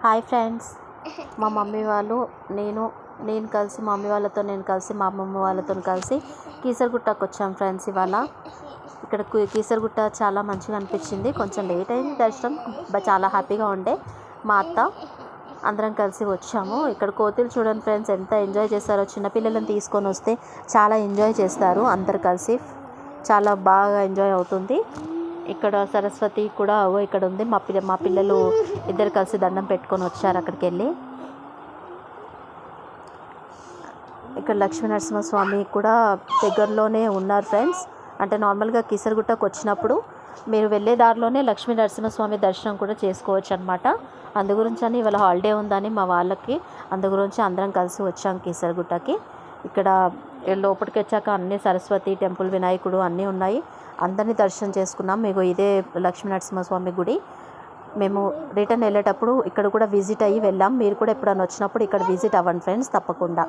Hi friends, మా mummy వాళ్ళు నేను కలిసి మా మమ్మీ వాళ్ళతో మా అమ్మమ్మ వాళ్ళతో కలిసి కీసరగుట్టకు వచ్చాం ఫ్రెండ్స్. ఇవాళ ఇక్కడ కీసరగుట్ట చాలా మంచిగా అనిపించింది. కొంచెం లేట్ అయింది దర్శనం, చాలా హ్యాపీగా ఉండే. మా అత్త అందరం కలిసి వచ్చాము. ఇక్కడ కోతులు చూడండి ఫ్రెండ్స్, ఎంత ఎంజాయ్ చేస్తారో. చిన్నపిల్లలను తీసుకొని వస్తే చాలా ఎంజాయ్ చేస్తారు. అందరు కలిసి చాలా బాగా ఎంజాయ్ అవుతుంది. ఇక్కడ సరస్వతి కూడా ఇక్కడ ఉంది. మా పిల్లలు ఇద్దరు కలిసి దండం పెట్టుకొని వచ్చారు అక్కడికి వెళ్ళి. ఇక్కడ లక్ష్మీ నరసింహస్వామి కూడా దగ్గరలోనే ఉన్నారు ఫ్రెండ్స్. అంటే నార్మల్గా కీసరగుట్టకు వచ్చినప్పుడు మీరు వెళ్ళే దారిలోనే లక్ష్మీ నరసింహస్వామి దర్శనం కూడా చేసుకోవచ్చు అనమాట. అందు గురించి అని ఇవాళ హాలిడే ఉందని మా వాళ్ళకి అందు గురించి అందరం కలిసి వచ్చాం కీసరగుట్టకి. ఇక్కడ లోపలికి వచ్చాక అన్ని సరస్వతి టెంపుల్, వినాయకుడు అన్నీ ఉన్నాయి. అందరినీ దర్శనం చేసుకున్నాం. మీకు ఇదే లక్ష్మీ నరసింహస్వామి గుడి. మేము రిటర్న్ వెళ్ళేటప్పుడు ఇక్కడ కూడా విజిట్ అయ్యి వెళ్ళాం. మీరు కూడా ఎప్పుడైనా వచ్చినప్పుడు ఇక్కడ విజిట్ అవ్వండి ఫ్రెండ్స్, తప్పకుండా.